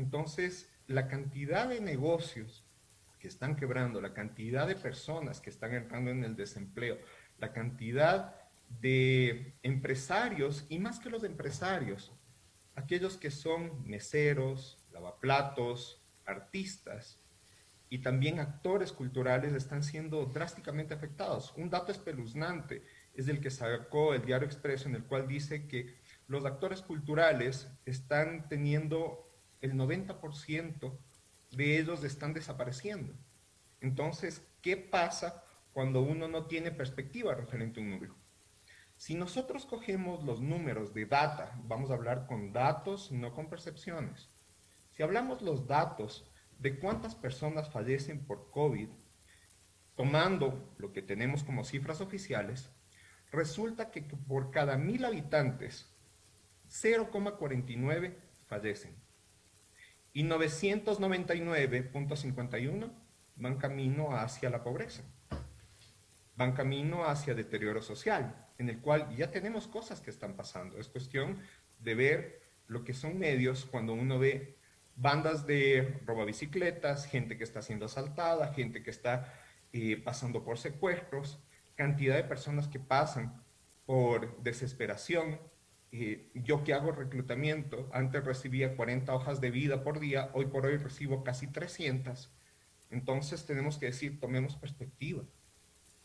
Entonces, la cantidad de negocios que están quebrando, la cantidad de personas que están entrando en el desempleo, la cantidad de empresarios, y más que los empresarios, aquellos que son meseros, lavaplatos, artistas y también actores culturales están siendo drásticamente afectados. Un dato espeluznante es el que sacó el Diario Expreso, en el cual dice que los actores culturales están teniendo el 90% de ellos están desapareciendo. Entonces, ¿qué pasa cuando uno no tiene perspectiva referente a un número? Si nosotros cogemos los números de data, vamos a hablar con datos, no con percepciones. Si hablamos los datos de cuántas personas fallecen por COVID, tomando lo que tenemos como cifras oficiales, resulta que por cada 1.000 habitantes, 0,49 fallecen. Y 999.51 van camino hacia la pobreza, van camino hacia deterioro social, en el cual ya tenemos cosas que están pasando. Es cuestión de ver lo que son medios cuando uno ve bandas de robabicicletas, gente que está siendo asaltada, gente que está pasando por secuestros, cantidad de personas que pasan por desesperación. Yo que hago reclutamiento, antes recibía 40 hojas de vida por día, hoy por hoy recibo casi 300. Entonces tenemos que decir, tomemos perspectiva.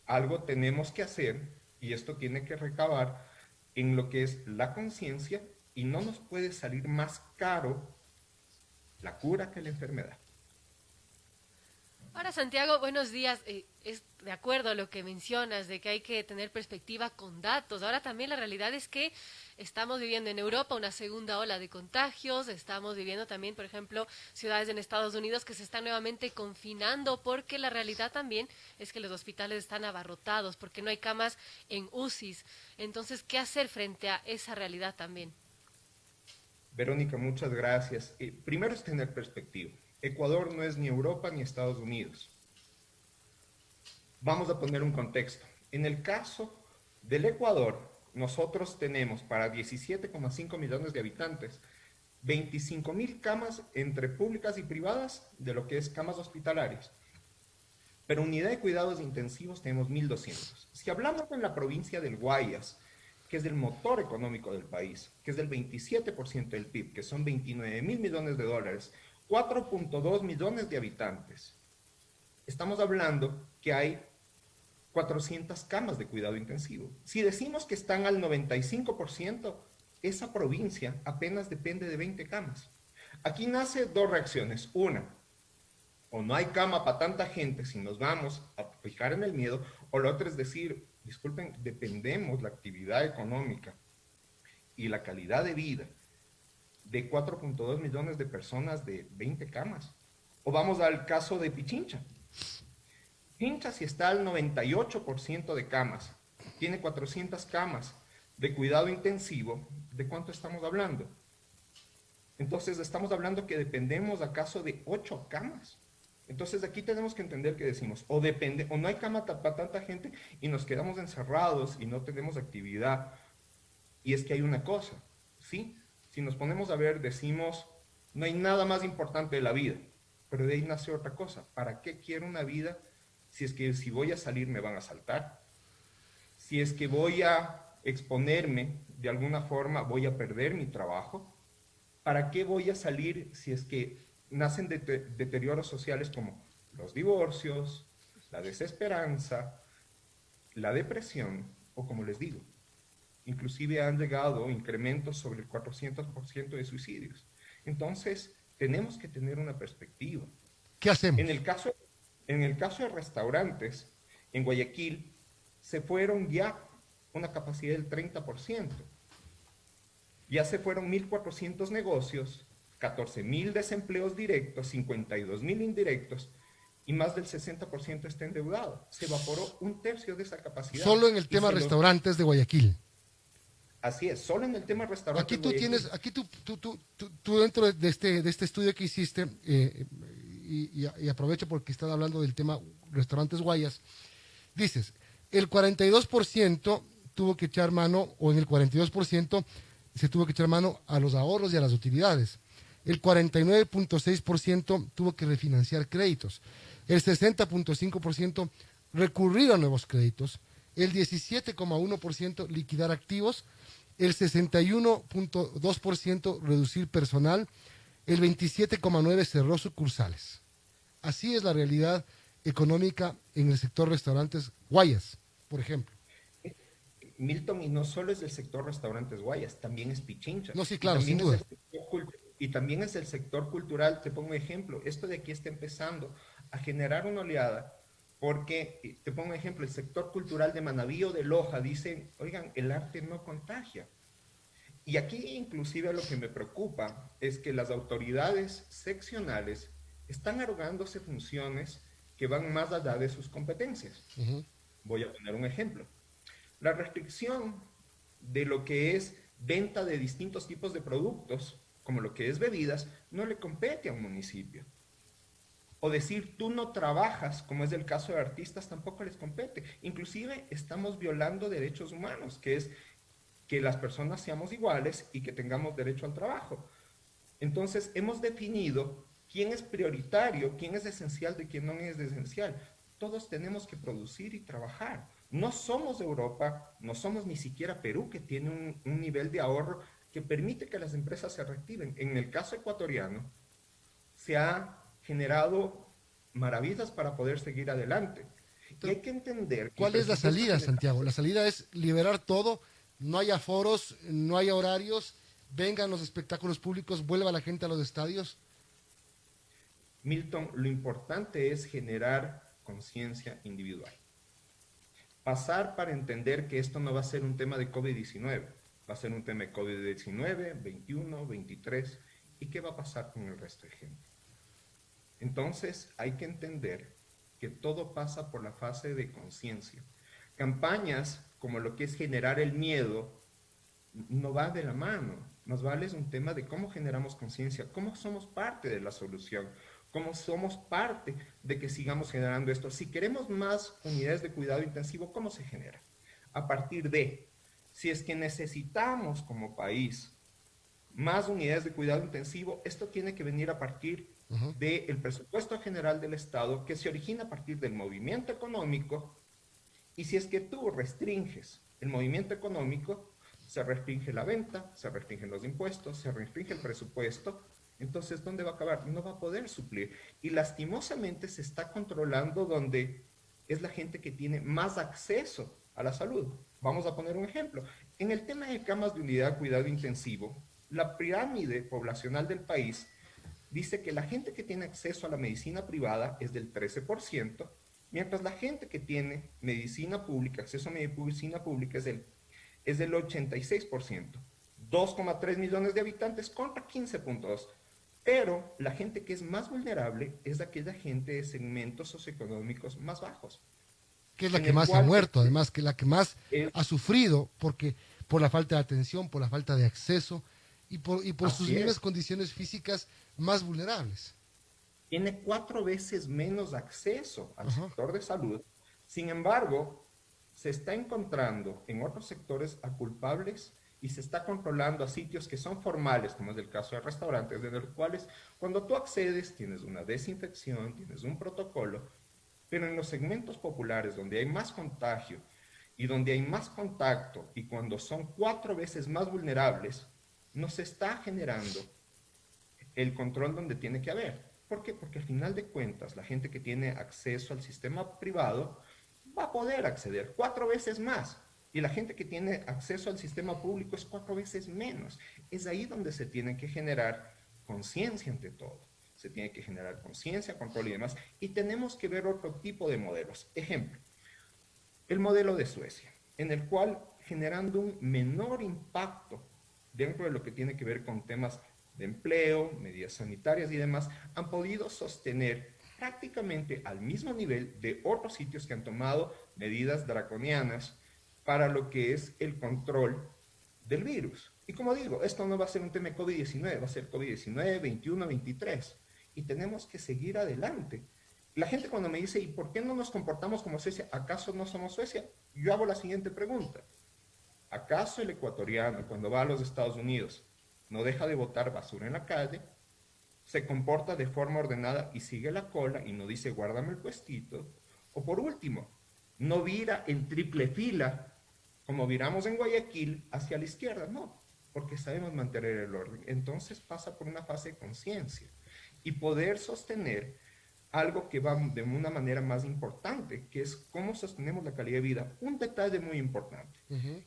Algo tenemos que hacer y esto tiene que recabar en lo que es la conciencia y no nos puede salir más caro la cura que la enfermedad. Ahora, Santiago, buenos días. Es de acuerdo a lo que mencionas, de que hay que tener perspectiva con datos. Ahora también la realidad es que estamos viviendo en Europa una segunda ola de contagios, estamos viviendo también, por ejemplo, ciudades en Estados Unidos que se están nuevamente confinando, porque la realidad también es que los hospitales están abarrotados, porque no hay camas en UCIs. Entonces, ¿qué hacer frente a esa realidad también? Verónica, muchas gracias. Primero es tener perspectiva. Ecuador no es ni Europa ni Estados Unidos. Vamos a poner un contexto. En el caso del Ecuador, nosotros tenemos para 17,5 millones de habitantes 25.000 camas entre públicas y privadas de lo que es camas hospitalarias. Pero unidad de cuidados intensivos tenemos 1.200. Si hablamos en la provincia del Guayas, que es el motor económico del país, que es del 27% del PIB, que son 29.000 millones de dólares, 4.2 millones de habitantes. Estamos hablando que hay 400 camas de cuidado intensivo. Si decimos que están al 95%, esa provincia apenas depende de 20 camas. Aquí nace dos reacciones. Una, o no hay cama para tanta gente si nos vamos a fijar en el miedo, o la otra es decir, disculpen, dependemos la actividad económica y la calidad de vida de 4.2 millones de personas de 20 camas. O vamos al caso de Pichincha. Pichincha, si está al 98% de camas, tiene 400 camas de cuidado intensivo, ¿de cuánto estamos hablando? Entonces estamos hablando que dependemos acaso de 8 camas. Entonces aquí tenemos que entender que decimos, o depende, o no hay cama para tanta gente y nos quedamos encerrados y no tenemos actividad. Y es que hay una cosa, ¿sí? Si nos ponemos a ver, decimos, no hay nada más importante de la vida, pero de ahí nace otra cosa. ¿Para qué quiero una vida si es que si voy a salir me van a asaltar? Si es que voy a exponerme de alguna forma, voy a perder mi trabajo. ¿Para qué voy a salir si es que nacen deterioros sociales como los divorcios, la desesperanza, la depresión o como les digo? Inclusive han llegado incrementos sobre el 400% de suicidios. Entonces, tenemos que tener una perspectiva. ¿Qué hacemos? En el caso de restaurantes, en Guayaquil, se fueron ya una capacidad del 30%. Ya se fueron 1.400 negocios, 14.000 desempleos directos, 52.000 indirectos, y más del 60% está endeudado. Se evaporó un tercio de esa capacidad. Solo en el tema restaurantes de Guayaquil. Así es, solo en el tema restaurantes. Aquí tú tienes, aquí tú dentro de este estudio que hiciste, y aprovecho porque están hablando del tema restaurantes Guayas, dices, el 42% tuvo que echar mano, o en el 42% se tuvo que echar mano a los ahorros y a las utilidades. el 49.6% tuvo que refinanciar créditos, el 60.5% recurrir a nuevos créditos, el 17.1% liquidar activos, el 61.2% reducir personal, el 27.9% cerró sucursales. Así es la realidad económica en el sector restaurantes Guayas, por ejemplo. Milton, y no solo es del sector restaurantes Guayas, también es Pichincha. No, sí, Y claro, sin también es duda. y también es el sector cultural. Te pongo un ejemplo. Esto de aquí está empezando a generar una oleada, porque, te pongo un ejemplo, el sector cultural de Manabí o de Loja dicen, oigan, el arte no contagia. Y aquí inclusive lo que me preocupa es que las autoridades seccionales están arrogándose funciones que van más allá de sus competencias. Uh-huh. Voy a poner un ejemplo. La restricción de lo que es venta de distintos tipos de productos, como lo que es bebidas, no le compete a un municipio. O decir, tú no trabajas, como es el caso de artistas, tampoco les compete. Inclusive estamos violando derechos humanos, que es que las personas seamos iguales y que tengamos derecho al trabajo. Entonces, hemos definido quién es prioritario, quién es esencial de quién no es esencial. Todos tenemos que producir y trabajar. No somos Europa, no somos ni siquiera Perú, que tiene un nivel de ahorro que permite que las empresas se reactiven. En el caso ecuatoriano, se ha generado maravillas para poder seguir adelante. Y hay que entender que el ¿Cuál es la presupuesto salida, general, Santiago? La salida es liberar todo, no haya foros, no haya horarios, vengan los espectáculos públicos, vuelva la gente a los estadios. Milton, lo importante es generar conciencia individual. Pasar para entender que esto no va a ser un tema de COVID-19, va a ser un tema de COVID-19, 21, 23, ¿y qué va a pasar con el resto de gente? Entonces hay que entender que todo pasa por la fase de conciencia. Campañas como lo que es generar el miedo no va de la mano, más vale es un tema de cómo generamos conciencia, cómo somos parte de la solución, cómo somos parte de que sigamos generando esto. Si queremos más unidades de cuidado intensivo, ¿cómo se genera? A partir de, si es que necesitamos como país más unidades de cuidado intensivo, esto tiene que venir a partir Uh-huh. del presupuesto general del Estado, que se origina a partir del movimiento económico, y si es que tú restringes el movimiento económico, se restringe la venta, se restringen los impuestos, se restringe el presupuesto, entonces ¿dónde va a acabar? No va a poder suplir. Y lastimosamente se está controlando donde es la gente que tiene más acceso a la salud. Vamos a poner un ejemplo. En el tema de camas de unidad de cuidado intensivo, la pirámide poblacional del país dice que la gente que tiene acceso a la medicina privada es del 13%, mientras la gente que tiene medicina pública, acceso a medicina pública es del 86%. 2,3 millones de habitantes contra 15,2. Pero la gente que es más vulnerable es aquella gente de segmentos socioeconómicos más bajos. Que es la En que el más ha cual muerto, además, que la que más es, ha sufrido porque por la falta de atención, por la falta de acceso y por sus así mismas es, condiciones físicas más vulnerables. tiene 4 veces menos acceso al Ajá. sector de salud. Sin embargo, se está encontrando en otros sectores a culpables y se está controlando a sitios que son formales, como es el caso de restaurantes, de los cuales cuando tú accedes tienes una desinfección, tienes un protocolo, pero en los segmentos populares donde hay más contagio y donde hay más contacto y cuando son 4 veces más vulnerables, no se está generando el control donde tiene que haber. ¿Por qué? Porque al final de cuentas, la gente que tiene acceso al sistema privado va a poder acceder 4 veces más. Y la gente que tiene acceso al sistema público es 4 veces menos. Es ahí donde se tiene que generar conciencia ante todo. Se tiene que generar conciencia, control y demás. Y tenemos que ver otro tipo de modelos. Ejemplo, el modelo de Suecia, en el cual generando un menor impacto dentro de lo que tiene que ver con temas de empleo, medidas sanitarias y demás, han podido sostener prácticamente al mismo nivel de otros sitios que han tomado medidas draconianas para lo que es el control del virus. Y como digo, esto no va a ser un tema de COVID-19, va a ser COVID-19, 21, 23. Y tenemos que seguir adelante. La gente cuando me dice, ¿y por qué no nos comportamos como Suecia? ¿Acaso no somos Suecia? Yo hago la siguiente pregunta. ¿Acaso el ecuatoriano cuando va a los Estados Unidos no deja de botar basura en la calle? se comporta de forma ordenada y sigue la cola y no dice guárdame el puestito. O por último, no vira en triple fila, como viramos en Guayaquil, hacia la izquierda, no, porque sabemos mantener el orden. Entonces pasa por una fase de conciencia y poder sostener algo que va de una manera más importante, que es cómo sostenemos la calidad de vida. Un detalle muy importante.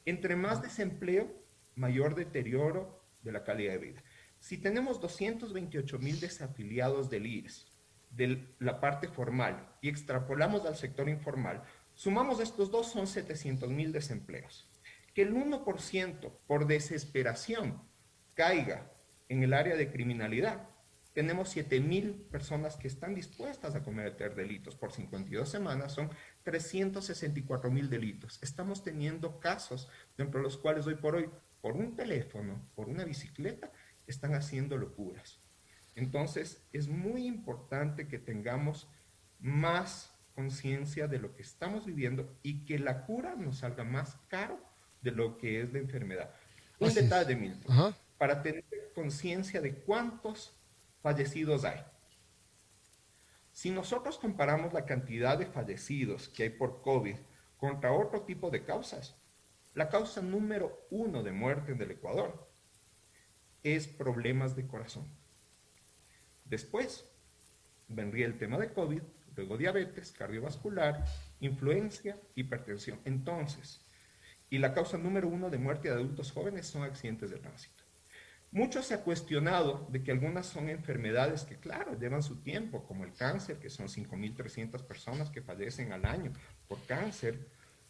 Entre más desempleo, mayor deterioro de la calidad de vida. Si tenemos 228,000 desafiliados del IES, de la parte formal, y extrapolamos al sector informal, sumamos estos dos, son 700,000 desempleos. Que el 1% por desesperación caiga en el área de criminalidad. Tenemos 7,000 personas que están dispuestas a cometer delitos. Por 52 semanas son 364,000 delitos. Estamos teniendo casos dentro de los cuales hoy por hoy, por un teléfono, por una bicicleta, están haciendo locuras. Entonces, es muy importante que tengamos más conciencia de lo que estamos viviendo y que la cura nos salga más caro de lo que es la enfermedad. Un detalle, Milton, para tener conciencia de cuántos fallecidos hay. Si nosotros comparamos la cantidad de fallecidos que hay por COVID contra otro tipo de causas, la causa número 1 de muerte en el Ecuador es problemas de corazón. Después vendría el tema de COVID, luego diabetes, cardiovascular, influencia, hipertensión. Entonces, y la causa número 1 de muerte de adultos jóvenes son accidentes de tránsito. Mucho se ha cuestionado de que algunas son enfermedades que, claro, llevan su tiempo, como el cáncer, que son 5,300 personas que fallecen al año por cáncer,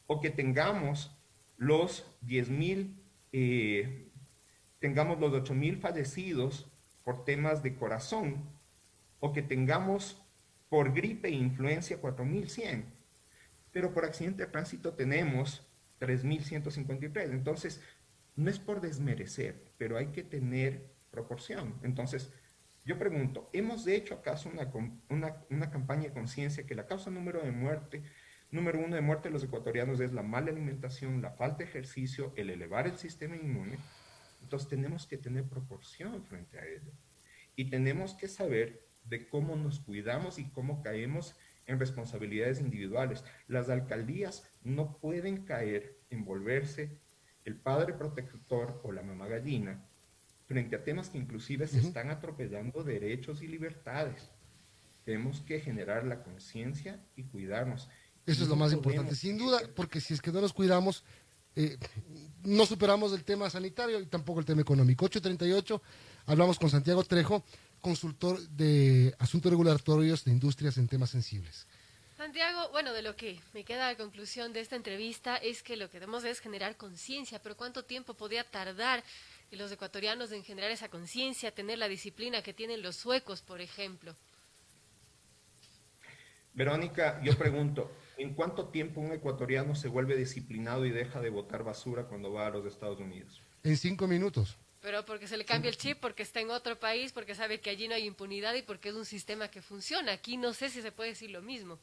o que tengamos los 10,000, tengamos los 8,000 fallecidos por temas de corazón, o que tengamos por gripe e influencia 4,100, pero por accidente de tránsito tenemos 3,153. Entonces, no es por desmerecer, pero hay que tener proporción. Entonces, yo pregunto, ¿hemos hecho acaso una campaña de conciencia que la causa número 1 de muerte de los ecuatorianos es la mala alimentación, la falta de ejercicio, el elevar el sistema inmune? Entonces, tenemos que tener proporción frente a ello. Y tenemos que saber de cómo nos cuidamos y cómo caemos en responsabilidades individuales. Las alcaldías no pueden caer en volverse el padre protector o la mamá gallina frente a temas que inclusive se están atropellando derechos y libertades. Tenemos que generar la conciencia y cuidarnos. Eso es lo más importante, sin duda, porque si es que no nos cuidamos, no superamos el tema sanitario y tampoco el tema económico. 8:38, hablamos con Santiago Trejo, consultor de asuntos regulatorios de industrias en temas sensibles. Santiago, bueno, de lo que me queda la conclusión de esta entrevista es que lo que debemos es generar conciencia, pero ¿cuánto tiempo podría tardar los ecuatorianos en generar esa conciencia, tener la disciplina que tienen los suecos, por ejemplo? Verónica, yo pregunto, ¿en cuánto tiempo un ecuatoriano se vuelve disciplinado y deja de botar basura cuando va a los Estados Unidos? En 5 minutos. Pero porque se le cambia el chip, porque está en otro país, porque sabe que allí no hay impunidad y porque es un sistema que funciona. Aquí no sé si se puede decir lo mismo.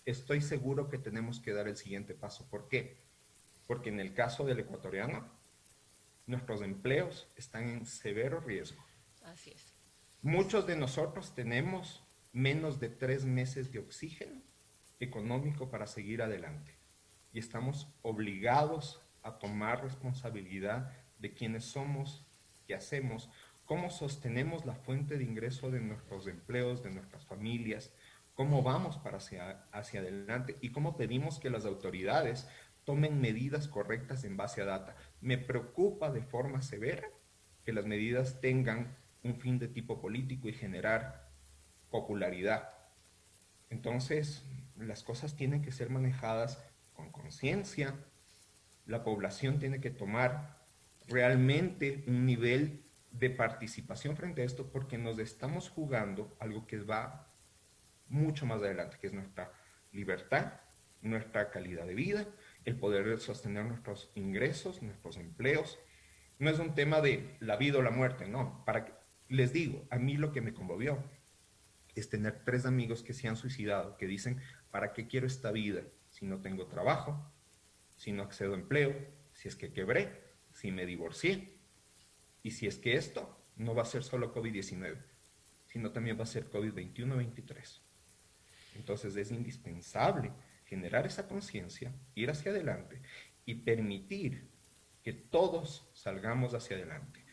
Estoy seguro que tenemos que dar el siguiente paso. ¿Por qué? Porque en el caso del ecuatoriano, nuestros empleos están en severo riesgo. Así es. Muchos de nosotros tenemos menos de 3 meses de oxígeno económico para seguir adelante. Y estamos obligados a tomar responsabilidad de quiénes somos, qué hacemos, cómo sostenemos la fuente de ingreso de nuestros empleos, de nuestras familias, cómo vamos para hacia adelante y cómo pedimos que las autoridades tomen medidas correctas en base a data. Me preocupa de forma severa que las medidas tengan un fin de tipo político y generar popularidad. Entonces, las cosas tienen que ser manejadas con conciencia. La población tiene que tomar realmente un nivel de participación frente a esto porque nos estamos jugando algo que va mucho más adelante, que es nuestra libertad, nuestra calidad de vida, el poder sostener nuestros ingresos, nuestros empleos. No es un tema de la vida o la muerte, no. Les digo, a mí lo que me conmovió es tener 3 amigos que se han suicidado, que dicen, ¿para qué quiero esta vida si no tengo trabajo, si no accedo a empleo, si es que quebré, si me divorcié? Y si es que esto no va a ser solo COVID-19. sino también va a ser COVID-21-23. Entonces es indispensable generar esa conciencia, ir hacia adelante y permitir que todos salgamos hacia adelante.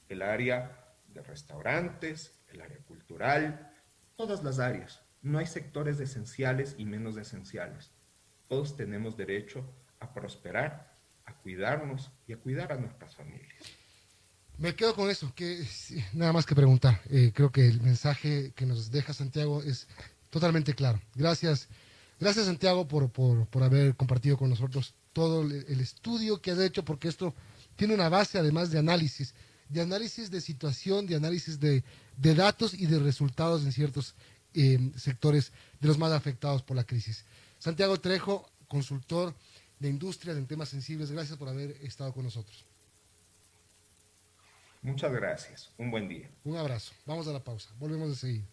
El área de restaurantes, el área cultural, todas las áreas. No hay sectores esenciales y menos esenciales. Todos tenemos derecho a prosperar, a cuidarnos y a cuidar a nuestras familias. Me quedo con eso, que nada más que preguntar. Creo que el mensaje que nos deja Santiago es totalmente claro. Gracias, gracias Santiago por haber compartido con nosotros todo el estudio que has hecho, porque esto tiene una base además de análisis de situación, de análisis de datos y de resultados en ciertos sectores de los más afectados por la crisis. Santiago Trejo, consultor de industria en temas sensibles, gracias por haber estado con nosotros. Muchas gracias. Un buen día. Un abrazo. Vamos a la pausa. Volvemos de seguida.